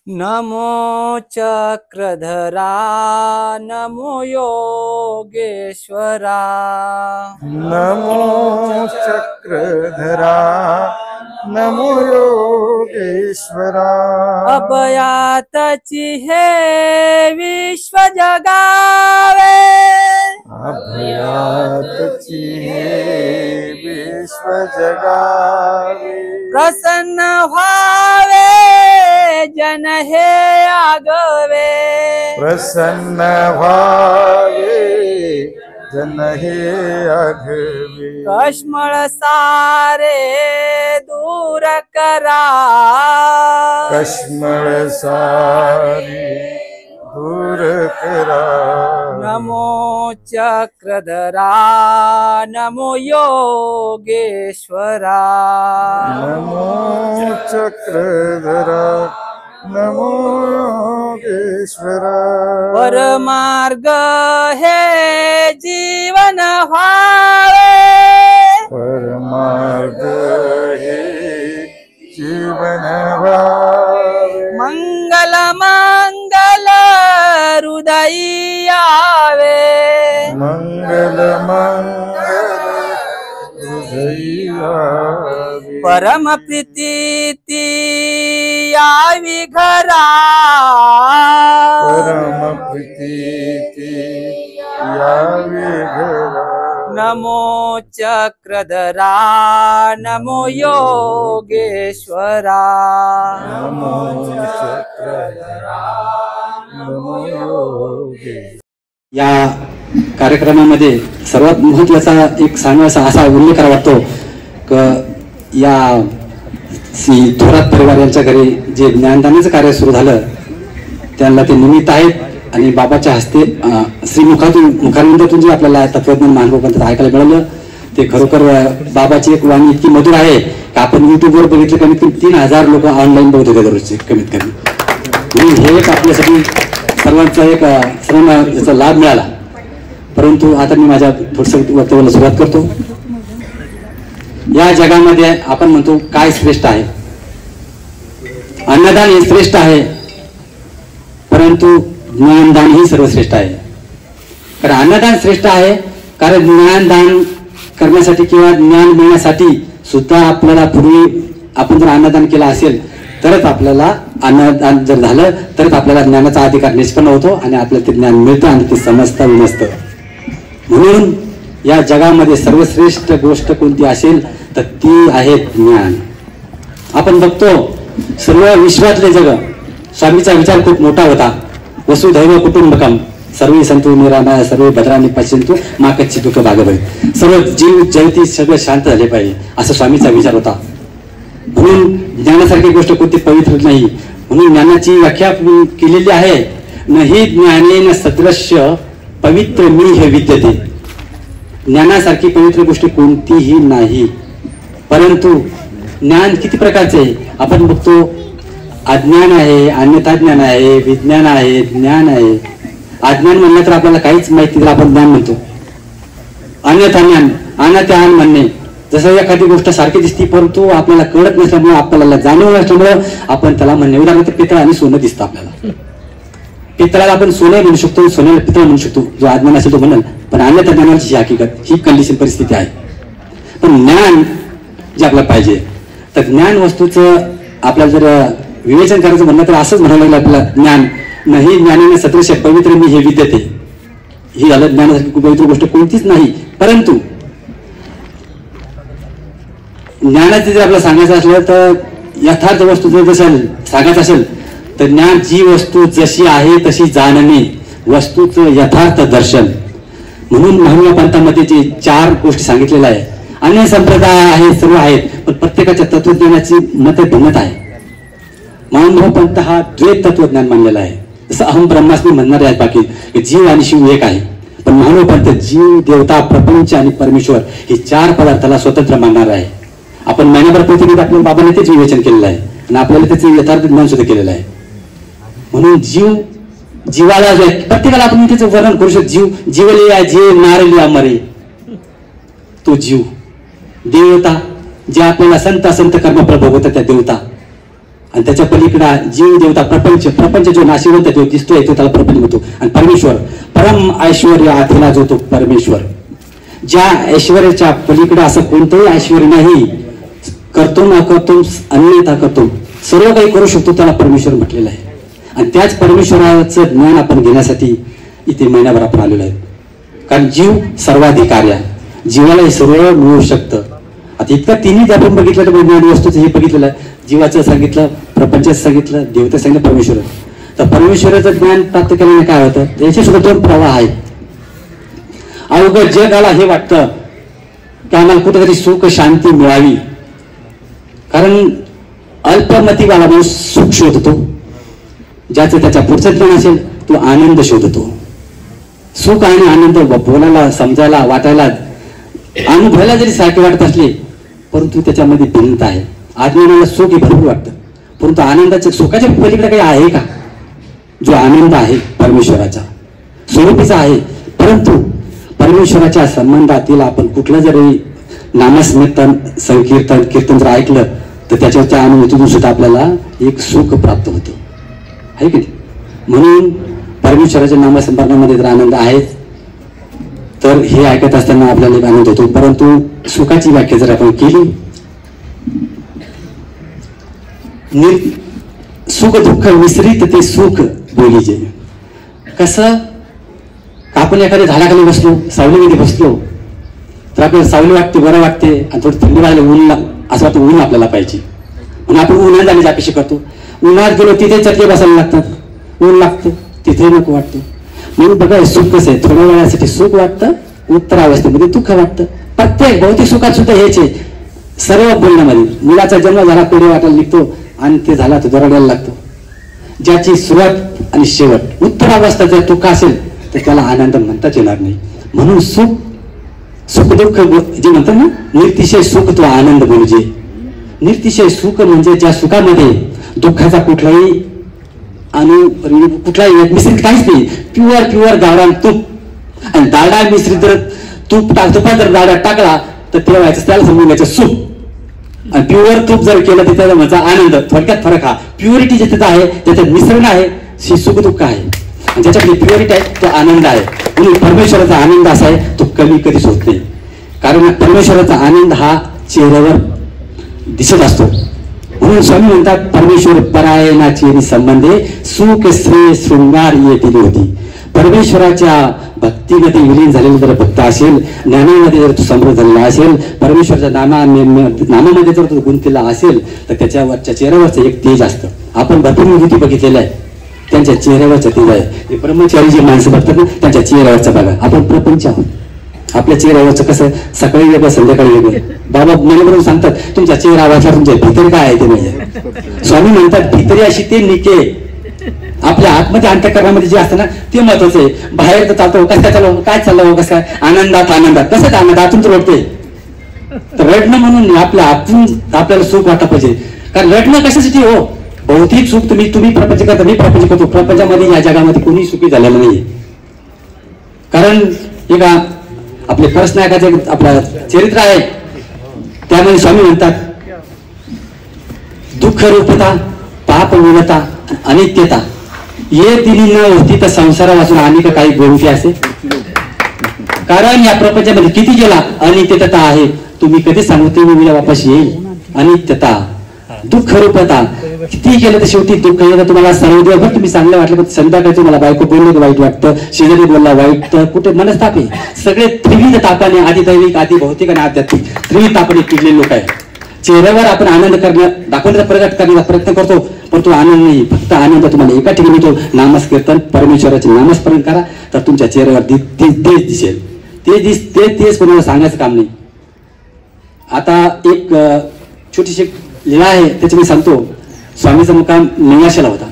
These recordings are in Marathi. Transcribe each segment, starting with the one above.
नमो चक्रधरा नमो योगेश्वरा नमो चक्रधरा नमो योगेश्वरा अभयातची हे विश्व जगावे अभयातची हे विश्व जगावे प्रसन्न व्हावे जन हे आगवे प्रसन्न व्हावे जन हे आगवे कश्मळ सारे दूर करा कश्मळ सारे दूर करा नमो चक्रधरा नमो योगेश्वरा नमो चक्रधरा नमो योगेश्वरा परमार्ग हे जीवन व्हावे परमार्ग हे जीवन व्हावे मंगल मंगल हृदयी यावे मंगल मंगल हृदयी यावे परम प्रीती यावी घरा परम प्रीती यावे घरा नमो चक्रधरा नमो योगेश्वरा नमो चक्रधरा नमो योगेश्वरा या कार्यक्रमामध्ये सर्वात महत्त्वाचा एक सांगायचा असा उल्लेख करा वाटतो की या थोरात परिवार यांच्या घरी जे ज्ञानदानाचं कार्य सुरू झालं त्यांना ते निमित्त आहेत आणि बाबाच्या हस्ते मुखारविंदातून जे आपल्याला तत्वज्ञान महानुभवांत ऐकायला मिळालं ते खरोखर बाबाची एक वाणी इतकी मधुर आहे की आपण युट्यूबवर बघितलं कमीत कमी 3000 लोक ऑनलाईन बघत होते दररोजचे कमीत कमी. हे एक आपल्यासाठी सर्वांचा एक सर्वांना याचा लाभ मिळाला. परंतु आता मी माझ्या थोडस वक्तव्याला सुरुवात करतो. या जगामध्ये आपण म्हणतो काय श्रेष्ठ आहे, अन्नदान हे श्रेष्ठ आहे, परंतु ज्ञानदान ही सर्वश्रेष्ठ आहे. कारण अन्नदान श्रेष्ठ आहे कारण ज्ञानदान करण्यासाठी किंवा ज्ञान मिळण्यासाठी सुद्धा आपल्याला पूर्वी आपण जर अन्नदान केलं असेल तरच आपल्याला अन्नदान जर झालं तरच आपल्याला ज्ञानाचा अधिकार निष्पन्न होतो आणि आपल्याला ते ज्ञान मिळतं आणि ते समजता नसतं. म्हणून या जगामध्ये सर्वश्रेष्ठ गोष्ट कोणती असेल तर ती आहे ज्ञान. आपण बघतो सर्व विश्वातले जग स्वामीचा विचार खूप मोठा होता. वसुधैव कुटुंबकम सर्व संतु निरामय सर्व भद्राणी पश्यंतु मा कच्ची दुःख भागवत. सर्व जीव जगती सगळं शांत झाले पाहिजे असा स्वामीचा विचार होता. म्हणून ज्ञानासारखी गोष्ट कोणती पवित्र नाही. म्हणून ज्ञानाची व्याख्या केलेली आहे नाही ज्ञानेन सदृश्य पवित्र मी हे विद्यते. ज्ञानासारखी पवित्र गोष्ट कोणतीही नाही. परंतु ज्ञान किती प्रकारचे आहे आपण बघतो. अज्ञान आहे, अन्यथा ज्ञान आहे, विज्ञान आहे, ज्ञान आहे. अज्ञान म्हणलं तर आपल्याला काहीच माहिती तर आपण ज्ञान म्हणतो. अन्यथा ज्ञान अनात्यान म्हणणे जसं एखादी गोष्ट सारखी दिसती परंतु आपल्याला कळत नसल्यामुळे आपल्याला जाणीव नसल्यामुळे आपण त्याला म्हणणे. उदाहरणार्थ पितळ आणि सोनं दिसतं आपल्याला. पितळाला आपण सोनं म्हणू शकतो, सोन्याला पितळ म्हणू शकतो. जो अज्ञान असेल तो म्हणेल. पण अन्यथा ज्ञानाची ही हकीकत ही कंडिशन परिस्थिती आहे. पण ज्ञान जे आपल्याला पाहिजे तर ज्ञान वस्तूचं आपल्याला जर विवेचन करायचं म्हणलं तर असंच म्हणावं लागलं आपल्याला. ज्ञान नाही ज्ञानाने सदृश पवित्र मी हे विद्यते. ही झालं ज्ञानासारखी पवित्र गोष्ट कोणतीच नाही. परंतु ज्ञानाचे जर आपल्याला सांगायचं असलं तर यथार्थ वस्तू जर सांगायचं असेल तर ज्ञान जी वस्तू जशी आहे तशी जाणणे वस्तूचं यथार्थ दर्शन. म्हणून महानुभाव पंथामध्ये जे 4 गोष्टी सांगितलेल्या आहे. अन्य संप्रदाय आहे सर्व आहेत पण प्रत्येकाच्या तत्वज्ञानाची मत भिन्नता आहे. महानुभाव पंथ हा द्वैत तत्वज्ञान मानलेला आहे. जसं अहम ब्रह्मास्मी म्हणणारे आहेत बाकी जीव आणि शिव एक आहे. पण महानुभाव पंथ जीव देवता प्रपंच आणि परमेश्वर हे 4 पदार्थाला स्वतंत्र मानणार आहे. आपण महिनाभर प्रतिनिधी आपल्या बाबाने तेच विवेचन केलेलं आहे आणि आपल्याला त्याचं यथार्थ ज्ञान सुद्धा केलेलं आहे. म्हणून जीवाला प्रत्येकाला आपण त्याचं वर्णन करू शकतो. जीवले जे नारली अमरे तो जीव. देवता जे आपल्याला संत कर्म प्रभोगतात त्या देवता. आणि त्याच्या पलीकडे जीव देवता प्रपंच जो नाशिवंत जो दिसतोय तो त्याला प्रपंच म्हणतो. आणि परमेश्वर परम ऐश्वर्य आधीला जो तो परमेश्वर, ज्या ऐश्वर्याच्या पलीकडे असं कोणतंही ऐश्वर्य नाही. करतो ना करतो अन्यथा करतो, सर्व काही करू शकतो त्याला परमेश्वर म्हटलेलं आहे. आणि त्याच परमेश्वराचं ज्ञान आपण घेण्यासाठी इथे महिनाभर आपण आलेलो आहे. कारण जीव सर्वाधिकारी आहे, जीवाला हे सर्व मिळू शकतं. आता इतका तिन्ही आपण बघितलं तर ज्ञान वस्तूचं हे बघितलेलं आहे. जीवाचं सांगितलं, प्रपंचाचं सांगितलं, देवता सांगितलं, परमेश्वर. तर परमेश्वराचं ज्ञान प्राप्त केल्याने काय होतं, त्याचे सुद्धा दोन प्रवाह आहेत. अवघड जगाला हे वाटतं की आम्हाला कुठेतरी सुख शांती मिळावी, कारण अल्पमतीवाला माणूस सुख शोधतो, ज्याचं त्याच्या पुढचं ज्ञान असेल तो आनंद शोधतो. सुख आणि आनंद बोलायला, समजायला, वाटायला, अनुभवायला जरी सारखे वाटत असले परंतु त्याच्यामध्ये भिन्नता आहे. आत्म्याला सुख हे भरपूर वाटतं, परंतु आनंदाच्या सुखाच्या पलीकडे काही आहे का? जो आनंद आहे परमेश्वराचा स्वरूपीचा आहे. परंतु परमेश्वराच्या संबंधातील आपण कुठलं जरी नामस्मृतन कीर्तन जर ऐकलं तर त्याच्या अनुभूतीतून सुद्धा आपल्याला एक सुख प्राप्त होतं, आहे की नाही? म्हणून परमेश्वराच्या नामस्मरणामध्ये जर आनंद आहे तर हे ऐकत असताना आपल्याला एक आनंद होतो. परंतु सुखाची व्याख्या जर आपण केली, सुख दुःख मिश्रित ते सुख बोलीचे. कसं, आपण एखाद्या झाडाखाली बसलो, सावलीमध्ये बसलो तर आपल्याला सावली वाटते, बरं वाटते, आणि थोडी थंडी वाजले, ऊन असं वाटतं ऊन आपल्याला पाहिजे म्हणून आपण उन्हात जाण्याची अपेक्षा करतो. उन्हात गेलो तिथे चटके बसायला लागतात, ऊन लागतं, तिथे नको वाटतं. म्हणून बघा सुख कसं आहे, थोड्या वेळासाठी सुख वाटतं, उत्तरावस्थेमध्ये दुःख वाटतं. प्रत्येक भौतिक सुखात सुद्धा हेच आहे. सर्व बोलण्यामध्ये मुलाचा जन्म झाला कोडे वाटायला निघतो आणि ते झाला तो दरडायला लागतो. ज्याची सुरुवात आणि शेवट उत्तरावस्था जर दुःख असेल तर त्याला आनंद म्हणताच येणार नाही. म्हणून सुख दुःख जे म्हणतात ना, निर्तिशय सुख तो आनंद म्हणजे. निर्तिशय सुख म्हणजे ज्या सुखामध्ये दुःखाचा कुठलाही कुठलाही मिश्रित काहीच नाही. प्युअर गावरान तूप, आणि दाडा मिश्रित जर तुपात जर दाडा टाकला तर ते व्हायचं, त्याला समजून घ्यायचं सुख. आणि प्युअर तूप जर केलं तर त्याचा माझा आनंद. थोडक्यात फरक हा, प्युरिटी ज्याच्यात आहे त्याच्यात मिश्रण आहे, हे सुख दुःख आहे, आणि ज्याच्याकडे प्युरिटी आहे तो आनंद आहे. म्हणून परमेश्वराचा आनंद असा आहे तो कमी कधीच होत नाही. कारण परमेश्वराचा आनंद हा चेहऱ्यावर दिसत असतो. म्हणून स्वामी म्हणतात, परमेश्वर परायणा चेरी संबंधे सुख श्रेय शृंगार येतील होती. परमेश्वराच्या भक्तीमध्ये विलीन झालेला जर भक्त असेल, ज्ञानामध्ये जर तो समृद्ध झालेला असेल, परमेश्वराच्या नामामध्ये जर तो गुंतलेला असेल तर त्याच्यावरच्या चेहऱ्यावरचं एक तेज असतं. आपण भरपूर विभूती बघितलेल्या आहे, त्यांच्या चेहऱ्यावरचं तेज आहे. हे ब्रह्मचारी जी माणसं बघतात ना त्यांच्या चेहऱ्यावरचं बघा. आपण प्रपंच आहोत, आपल्या चेहऱ्यावरचं कसं सकाळी वेगळं संध्याकाळी वेगळं. बाबा मनाबरोबर सांगतात तुमच्या चेहरा वाचला, तुमच्या भीतर काय आहे ते नाही. स्वामी म्हणतात भीतरी अशी ते निके, आपल्या आतमध्ये अंतःकरणामध्ये जे असतं ना ते महत्वाचं आहे. बाहेर तर चालतो कसं चालव, काय चाललं कसं काय, आनंदात कसं आनंदातून तर रडते. तर रडणं म्हणून आपल्या आतून आपल्याला सुख वाटलं पाहिजे. कारण रडणं कशासाठी हो, भौतिक सुख तुम्ही प्रपंच करता, मी प्रपंच करतो, प्रपंचामध्ये या जगामध्ये कोणी सुखी झालेलं नाही. कारण एका आपले परसनायकाचे आपलं चरित्र आहे, त्यामध्ये स्वामी म्हणतात दुःख रूपता, पाप मूलता, अनित्यता ये तिन्ही न होती तर संसारा वाचून अनेक काही गोष्टी असे. कारण या प्रपंचामध्ये किती गेला अनित्यता आहे, तुम्ही कधी सांगू ते मी वापस येईल. अनित्यता, दुःख रूपता, किती केलं तर शेवटी दुःख येतं. तुम्हाला सर्व दिवसभर तुम्ही चांगलं वाटलं पण संध्याकाळी तुम्हाला बायको बोललं वाईट वाटतं, शेजारी बोलला वाईट, तर कुठे मनस्ताप आहे. सगळे त्रिविध तापाने, आधी दैविक, आधी भौतिक आणि आध्यात्मिक त्रिविध तापाने पिडलेले लोक आहेत. चेहऱ्यावर आपण आनंद दाखवण्याचा प्रकट करण्याचा प्रयत्न करतो पण तो आनंद नाही. फक्त आनंद तुम्हाला एका ठिकाणी मिळतो, नामस्कीर्तन, परमेश्वराचे नामस्मरण करा तर तुमच्या चेहऱ्यावर तेच दिसेल. तेच कोणाला सांगायचं काम नाही. आता एक छोटीशी लीला आहे त्याची मी सांगतो. स्वामीचा मुक्काम निवाशाला होता.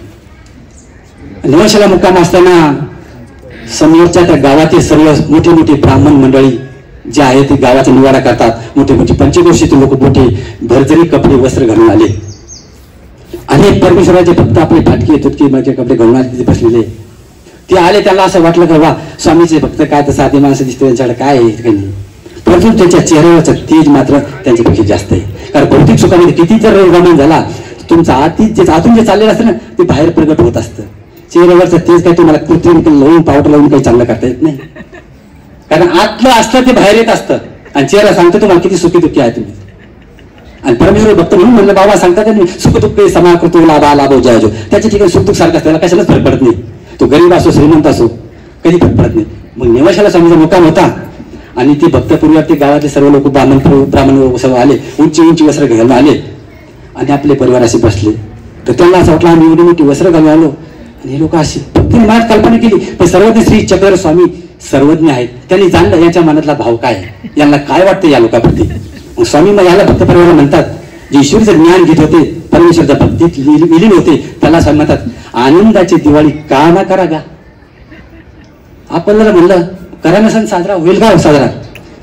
निवाशाला मुक्काम असताना समोरच्या त्या गावातील सर्व मोठे मोठे ब्राह्मण मंडळी जे आहे ते गावाचा निवाडा करतात. मोठे मोठे पंचक्रोशीचे लोक मोठे भरजरी कपडे वस्त्र घालून आले आणि परमेश्वराचे फक्त आपले फाटके तुटके माझे कपडे घालून आले बसलेले. ते आले, त्याला असं वाटलं का वा स्वामीचे भक्त काय तर साधे माणसं दिसते, त्यांच्याकडे काय आहे काही नाही. परंतु त्यांच्या चेहऱ्यावरचा तेज मात्र त्यांच्यापेक्षा जास्त आहे. कारण भौतिक सुखामध्ये किती जर रमण झाला तुमचं आतून जे चाललेलं असतं ना ते बाहेर प्रगट होत असतं. चेहऱ्यावरचं तेच काही तुम्हाला कृत्रिम लावून पावडर लावून काही चांगलं करता येत नाही. कारण आतलं असतं ते बाहेर येत असतं आणि चेहरा सांगतो तुम्हाला किती सुखी दुःखी आहे तुम्ही. आणि परमेश्वर भक्त म्हणून म्हणलं बाबा सांगतात सुख दुःख समाकृती लाभा लाभो जयाजो. त्याच्या ठिकाणी सुख दुःख सारखं असतं, त्याला कशालाच फरक पडत नाही. तो गरीब असो श्रीमंत असो कधी फरक पडत नाही. मग नेवाशाला स्वामीचा मुक्काम होता आणि ती भक्तपूर्वी ते गावातले सर्व लोक ब्राह्मण सर्व आले, उंची उंची वस्त्र घालून आले आणि आपले परिवार असे बसले. तर त्यांना असं वाटलं आम्ही एवढी मोठी वस्त्र घालून आलो आणि हे लोक अशी भक्तीने मनात कल्पना केली. पण सर्वज्ञ श्री चक्र स्वामी सर्वज्ञ आहेत, त्यांनी जाणलं यांच्या मनातला भाव काय आहे, यांना काय वाटतं या लोकांप्रती. मग स्वामी मग याला भक्त परिवार म्हणतात. जे ईश्वरीचं ज्ञान घेत होते, परमेश्वरच्या भक्तीत विलीन होते, त्याला स्वामी म्हणतात आनंदाची दिवाळी का ना करा गा. आपण जरा म्हणलं करा ना सण साजरा होईल का साजरा,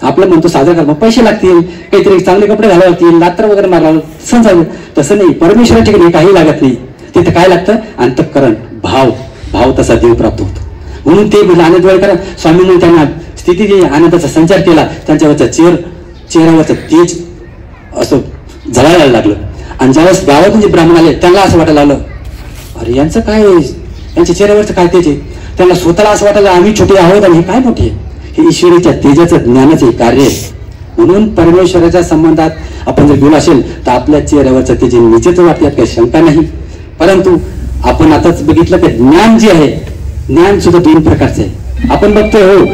आपलं म्हणतो साजरा करा, मग पैसे लागतील, काहीतरी चांगले कपडे घालावे लागतील, रात्र वगैरे मारावं, सण साजरा. तसं नाही, परमेश्वरा ठिकाणी काही लागत नाही. तिथं काय लागतं, अंतःकरण भाव तसा देव प्राप्त होतो. म्हणून ते म्हणजे आनंद दिवाळी करा. स्वामींनी त्यांना स्थिती आनंदाचा संचार केला, त्यांच्यावरचा चेहऱ्यावरचं तेज असं झळायला लागलं. आणि ज्यावेळेस गावातून जे ब्राह्मण आले त्यांना असं वाटायला लागलं अरे यांचं काय, यांच्या चेहऱ्यावरचं काय तेज आहे. त्यांना स्वतःला असं वाटायला आम्ही छोटे आहोत आणि हे काय मोठे, हे ईश्वरीच्या तेजाचं ज्ञानाचे कार्य आहे. म्हणून परमेश्वराच्या संबंधात आपण जर गेलो असेल तर आपल्या चेहऱ्यावरचं तेज निश्चित वाटण्यात काही शंका नाही. परंतु आपण आताच बघितलं की ज्ञान जे आहे, ज्ञान सुद्धा दोन प्रकारचं आहे. आपण बघतो हो,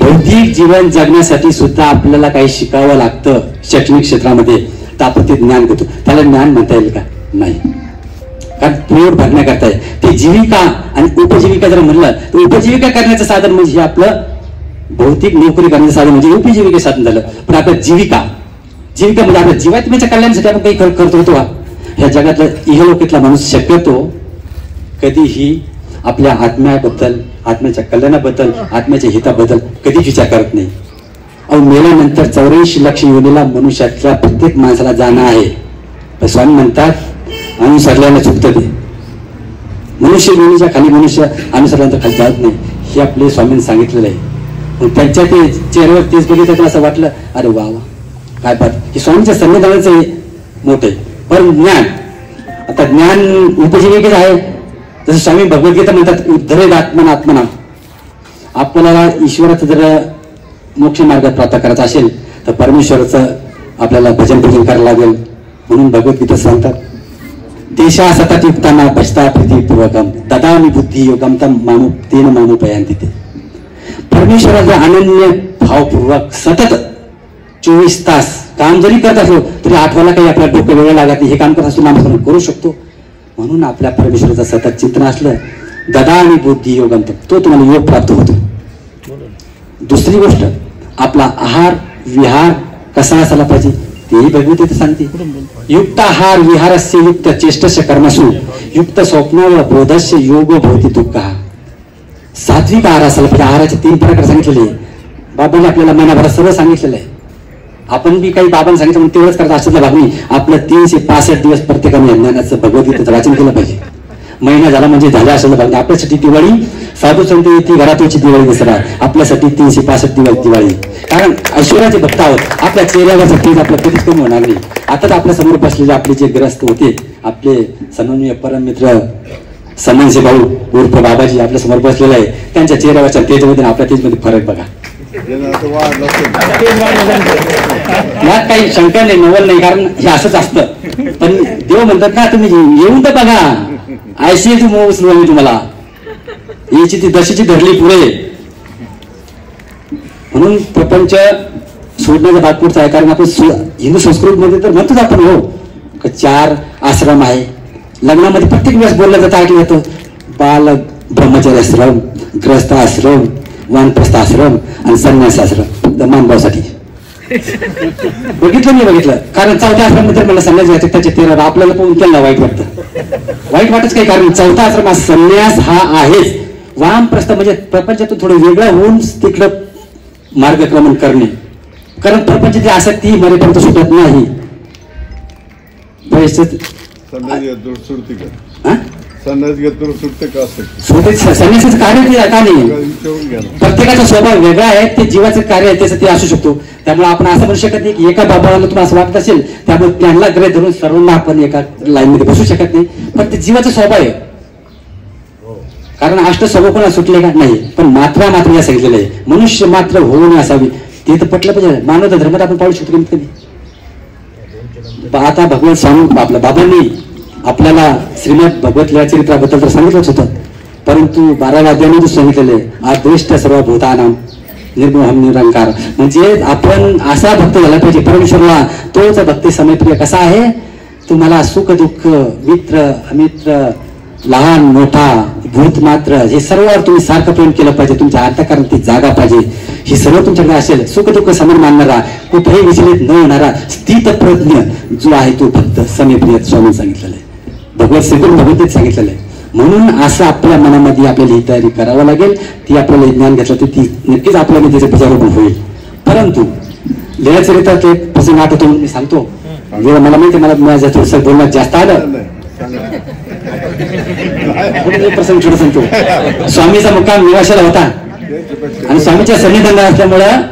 बौद्धिक जीवन जगण्यासाठी सुद्धा आपल्याला काही शिकावं लागतं शैक्षणिक क्षेत्रामध्ये, तर आपण ते ज्ञान घेतो. त्याला ज्ञान म्हणता येईल का, नाही. कारण पोट भरण्याकरता आहे ते. जीविका आणि उपजीविका जर म्हणलं तर उपजीविका करण्याचं साधन म्हणजे हे आपलं भौतिक नोकरी करण्याचं साधन म्हणजे उपजीविका साधन झालं. पण आपल्या जीविका म्हणजे आपल्या जीवात्म्याच्या कल्याणासाठी आपण काही करतो होतो. ह्या जगातला इहलोकीतला माणूस शक्यतो कधीही आपल्या आत्म्याबद्दल, आत्म्याच्या कल्याणाबद्दल, आत्म्याच्या हिताबद्दल कधीच विचार करत नाही. अहो मेल्यानंतर 84 लाख योनीला मनुष्यातल्या प्रत्येक माणसाला जाणं आहे. पण स्वामी म्हणतात अनुसरल्यानं चुकतं ते. मनुष्य योनीच्या खाली मनुष्य अनुसरल्यानंतर खाली जात नाही, हे आपले स्वामींनी सांगितलेलं आहे. मग त्यांच्या ते चेहऱ्यावर तेच बघितलं तर असं वाटलं अरे वा वा काय बात. हे स्वामींच्या संविधानाचं मोठं आहे. पण ज्ञान, आता ज्ञान उपजीविकेच आहे. जसं स्वामी भगवद्गीता म्हणतात उद्धरेद आत्मना. आपल्याला ईश्वराचं जर मोक्ष मार्गात प्राप्त करायचा असेल तर परमेश्वराचं आपल्याला भजन पूजन करायला लागेल. म्हणून भगवद्गीता सांगतात देशा सतत युक्ताना भजता प्रीतीपूर्वकम ददामी बुद्धी योगम तम तेन मामुपयांती. ते परमेश्वराचा अनन्य भावपूर्वक सतत 24 तास काम जरी करत असलो तरी आठवायला काही आपल्या डोकं वेळ लागत नाही. हे काम करत असतो नामस्मरण करू शकतो. म्हणून आपल्या परमेश्वराचं सतत चिंतन असलं ददा आणि बुद्धी योगम तो तुम्हाला योग प्राप्त होतो. दुसरी गोष्ट आपला आहार विहार कसा असायला पाहिजे तेही भगवद्गीता सांगते. युक्त आहार विहारस्य युक्त चेष्टस्य कर्मसु युक्त स्वप्न व बोधस्य योग भवती दुःख. सात्विक आहार असायला पाहिजे. आहाराचे 3 प्रकार सांगितलेले बाबांनी आपल्याला महिनाभरात सर्व सांगितलेलं आहे. आपण बी काही बाबांनी सांगितलं म्हणून तेवढंच करता असं भाग नाही. आपलं 365 दिवस प्रत्येकाने ज्ञानाचं भगवद्गीतेचं वाचन केलं पाहिजे. महिना झाला म्हणजे झाला असं भाग. आपल्यासाठी दिवाळी साधू संत येते घरातूनची दिवाळी दसरा, आपल्यासाठी 365 दिवस दिवाळी. कारण ऐश्वर्याचे भक्त आहोत. आपल्या चेहऱ्यावरचं तेज आपलं कधीच कमी होणार नाही. आताच आपल्या समोर बसलेले आपले जे ग्रस्त होते आपले सन्माननीय परम मित्र सन्मानसे भाऊ उर्फ बाबाजी आपल्या समोर बसलेला आहे. त्यांच्या चेहऱ्यावरच्या तेजमध्ये आपल्या तेजमध्ये फरक बघा. यात काही शंका नाही, नवल नाही, कारण हे असंच असतं. पण देव म्हणतात ना तुम्ही येऊन तर बघा, आयसीएची मोह उचलू मी तुम्हाला, याची ती दशीची धरली पुढे. म्हणून प्रपंच सोडण्याचा भाग पुढचा आहे. कारण आपण हिंदू संस्कृतीमध्ये तर म्हणतोच आपण हो 4 आश्रम आहे. लग्नामध्ये प्रत्येक वेळेस बोललं जातं, ऐकलं जातं बाल ब्रह्मचारी आश्रम, ग्रस्त आश्रम, वानप्रस्थ आश्रम आणि संन्यास आश्रम. फक्त मानभावासाठी बघितलं मी बघितलं. कारण 4थ्या आश्रमामध्ये मला संन्यास घ्यायचं त्याच्या 13 आपल्याला पाहून त्यांना वाईट वाटतं. वाईट वाटच काही कारण 4था आश्रम हा संन्यास हा आहेच. वामप्रस्थ म्हणजे प्रपंचातून थोडं वेगळं होऊन तिकडं मार्गक्रमण करणे. कारण प्रपंचाची आसक्ती मरेपर्यंत सुटत नाही. संन्यास घेतो सुटते का असं संन्यासाचं कार्य ते का नाही. विचारून घ्या ना. प्रत्येकाचा स्वभाव वेगळा आहे, ते जीवाचं कार्य आहे त्याचं ते असू शकतो. त्यामुळे आपण असं म्हणू शकत नाही की एका बाबाला तुम्हाला असं वाटत असेल त्यामुळे त्यांना ग्रह धरून सर्वांना आपण एका लाईन मध्ये बसू शकत नाही. पण ते जीवाचा स्वभाव आहे. कारण अष्ट स्वभाव कोणा सुटले का नाही, पण मात्रा मात्र या सांगितलेलं आहे. मनुष्य मात्र होऊन असावी ते तर पटलं पाहिजे. मानवता धर्मात आपण पाहू शकतो कमीत कमी. आता भगवान स्वामी आपल्या बाबांनी आपल्याला श्रीमद भगवत लीला चरित्राबद्दल तर सांगितलंच होतं, परंतु 12व्या अध्यायामध्ये सांगितलेलं आहे आद्वेष्ट सर्व भूतानाम निर्मोहम निरंकार. म्हणजे आपण असा भक्त झाला पाहिजे परमेश्वरला. तोच भक्ती समयप्रिय कसा आहे, तुम्हाला सुख दुःख मित्र अमित्र लहान मोठा भूत मात्र हे सर्वांवर तुम्ही सारखं प्रेम केलं पाहिजे. तुमच्या अंतःकरणात ती जागा पाहिजे. हे सर्व तुमच्याकडे असेल. सुख दुःख समान मानणारा, कुठेही विचलित न होणारा स्थित प्रज्ञ जो आहे तो भक्त समयप्रिय स्वामी सांगितलेलं आहे. भगवत श्रीकृष्ण भगवतीत सांगितलेलं आहे. म्हणून असं आपल्या मनामध्ये आपल्याला ही तयारी करावं लागेल. ती आपल्याला ज्ञान घेतलं तर ती नक्कीच आपल्याला त्याचं बीजारोपण होईल. परंतु लीळाचरित्रात एक प्रसंग आठवतो मी सांगतो. जेव्हा मला माहिती मला माझ्या थोडंसं बोलण्यात जास्त आलं प्रसंग छोटा सांगतो. स्वामीचा मुक्काम निवाशाला होता आणि स्वामीच्या सन्निधानात असल्यामुळं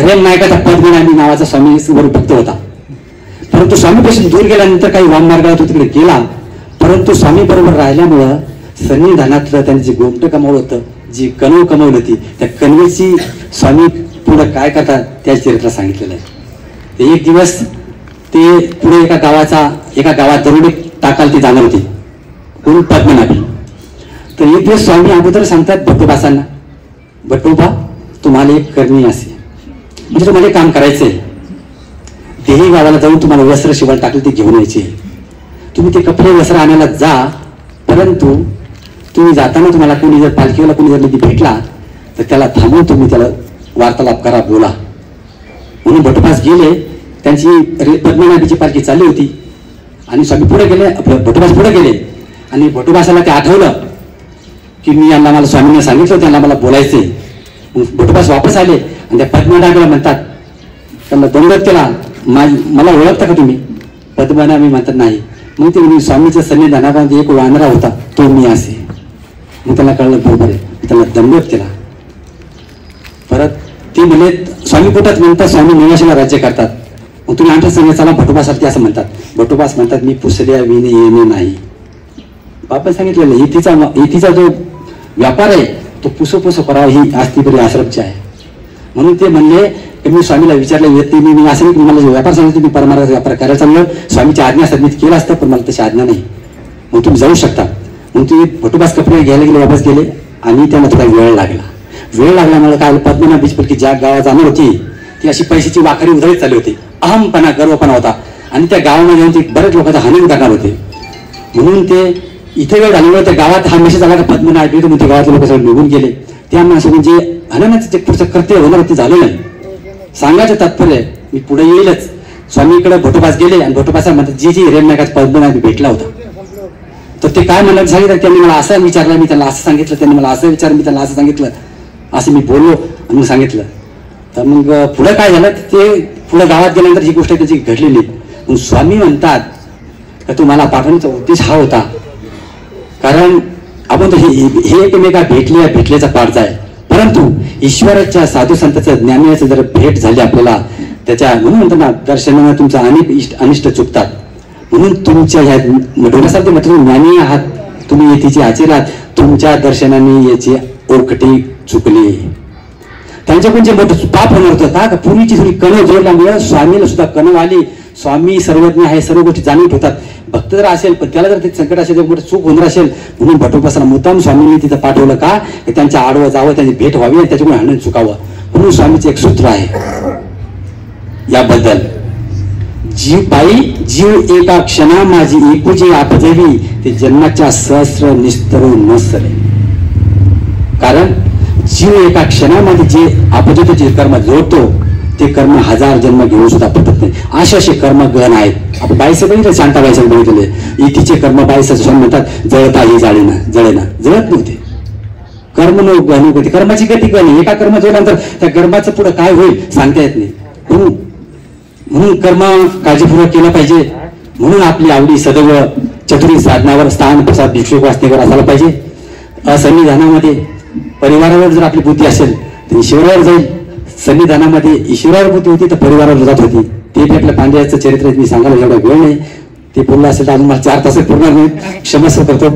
रेम नायकाचा पद्मनाभी नावाचा स्वामी भक्त होता. परंतु स्वामीपासून दूर गेल्यानंतर काही वाममार्गाला तो तिकडे गेला. परंतु स्वामी बरोबर राहिल्यामुळं सन्निधानातलं त्यांनी जे गोमटं कमावलं होतं, जी कणव कमावली होती, त्या कणवेची स्वामी पुढे काय करतात त्या चरित्र सांगितलेलं आहे. एक दिवस ते पुढे एका गावात दरोडे टाकायला ते जाणार होते, कोण पद्मनाभी. तर एक दिवस स्वामी अगोदर सांगतात भट्टोबासांना, भट्टोबा तुम्हाला एक करणी असे, म्हणजे तुम्हाला एक काम करायचंय. तेही गावाला जाऊन तुम्हाला वस्त्र शिवायला टाकले ते घेऊन यायचे. तुम्ही ते कपडे वस्त्र आणायला जा, परंतु तुम्ही जाताना तुम्हाला कोणी जर पालखीवाला कोणी जर भेटला तर त्याला थांबून तुम्ही त्याला वार्तालाप करा, बोला. म्हणून भट्टोबास गेले. त्यांची पद्मनाभीची पालखी चालली होती आणि स्वामी पुढे गेले, भट्टोबास पुढे गेले आणि भट्टोबासाला ते आठवलं की मी यांना मला स्वामींनी सांगितलं त्यांना मला बोलायचे. भट्टोबास वापस आले आणि त्या पद्मनाभीला म्हणतात, त्यांना दंडवत केला, मला ओळखता का तुम्ही? पद्मनाभी म्हणतात नाही. मग ते मी स्वामीच्या सन्निधानात एक वानरा होता तो मी असे. मग त्याला कळलं बरोबर आहे, त्याला दंडवत केला. परत ते म्हणे स्वामी पोटात म्हणतात स्वामी निवासाला राज्य करतात. मग तुम्ही आमच्या संघ चला भट्टोबासारखी असं म्हणतात. भट्टोबास म्हणतात मी पुसल्या विणे येणे नाही. बापा सांगितलेलं इथीचा जो व्यापार आहे तो पुसो करावा ही आस्तीपरी आश्रमची आहे. म्हणून ते म्हणले की मी स्वामीला विचारलं येते मी असं नाही की मला जो व्यापार सांगितलं मी परमार्थ व्यापार करायला चाललं, स्वामीची आज्ञा असतात मी केलं असतं, पण मला तशी आज्ञा नाही. मग तुम्ही जाऊ शकता. मग तुम्ही भट्टोबास कपडे घ्यायला गेले, वापस गेले आणि त्यांना थोडा वेळ लागल्यामुळे काय पद्मनाभीची पलकी ज्या गावात जाणार होती ती अशी पैशाची वाकडी उधळीत चालली होती. अहमपणा गर्वपणा होता आणि त्या गावामध्ये जाऊन ते बरेच लोकांचा हानी करणार होते. म्हणून ते इथे वेळ झाल्यामुळे त्या गावात हा मेसेज आला का पद्मनाभी म्हणजे गावातले लोक सगळे निघून गेले. त्या माणसाने जे हननाचं जे पुढचं कर्तव्य होणार ते झालं नाही. सांगायचं तात्पर्य मी पुढे येईलच. स्वामीकडे भट्टोबास गेले आणि भट्टोबासा म्हणतात जी रेम नायकाचा पद्मनाभी भेटला होता. तर ते काय म्हणायला सांगितलं, त्यांनी मला असं विचारलं मी त्यांना असं सांगितलं, त्यांनी मला असं विचारलं मी त्यांना असं सांगितलं, असं मी बोललो आणि मग सांगितलं. तर मग पुढे काय झालं ते पुढे गावात गेल्यानंतर ही गोष्ट त्याची घडलेली. मग स्वामी म्हणतात का तुम्हाला पाठवण्याचा उद्देश हा होता, कारण आपण तर हे एकमेका भेटल्याचा पाठचा आहे. परंतु ईश्वराच्या साधू संतांचं ज्ञानाचं जर भेट झाली आपल्याला त्याच्या म्हणून म्हणतो ना दर्शनाने तुमचा अनेक अनिष्ट चुकतात. म्हणून तुमच्या ह्या डोळ्यासारखे म्हटलं तुम्ही ज्ञानी आहात, तुम्ही येथीचे आचेर आहात, तुमच्या दर्शनाने याचे ओरखटे चुकले. त्यांच्याकडून जे मोठं पाप होणार होतं का पूर्वीची थोडी कणव जोडल्यामुळे स्वामीला सुद्धा कणव आली. स्वामी सर्वज्ञ आहे, सर्व गोष्टी जाणून ठेवतात. भक्त जर असेल पण त्याला जर ते संकट असेल मोठं चूक होणार असेल म्हणून भट्टोबासाला मुद्दाम स्वामींनी तिथं पाठवलं का त्यांच्या आडवं जावं, त्यांची भेट व्हावी आणि त्याच्याकडून हनन चुकावं. म्हणून स्वामीचं एक सूत्र आहे याबद्दल, जीव एका क्षणा माझी एकुजे आपजेवी ते जन्माच्या सहस्र निस्तरू नसले. कारण जीव एका क्षणामध्ये जे आपजतो जे कर्म जोडतो ते कर्म 1000 जन्म घेऊन सुद्धा पटत नाही. असे कर्म गहन आहेत. आपण बाईसे बघितलं, शांताबाईचे बघितले, इथीचे कर्म बाईचं स्वामी म्हणतात जळताही जळेना जळत नव्हते. कर्म गहन होते, कर्माची गती कळली. एका कर्म जोडल्यानंतर त्या कर्माचं पुढे काय होईल सांगता येत नाही. म्हणून कर्म काळजीपूर्वक केलं पाहिजे. म्हणून आपली आवडी सदैव चतुरी साधनावर स्थान प्रसाद भिक्षुक वासनेवर असायला पाहिजे. असंविधानामध्ये परिवारावर जर आपली बुद्धी असेल तर ईश्वरावर जाईल. संविधानामध्ये ईश्वरावर बुद्धी होती तर परिवारावर जात होती. ते बी आपल्या पांड्याचं चरित्र मी सांगायला एवढा वेळ नाही. ते बोललं असेल तर अजून मला 4 तास पूर्ण नाही. क्षमस्व करतो.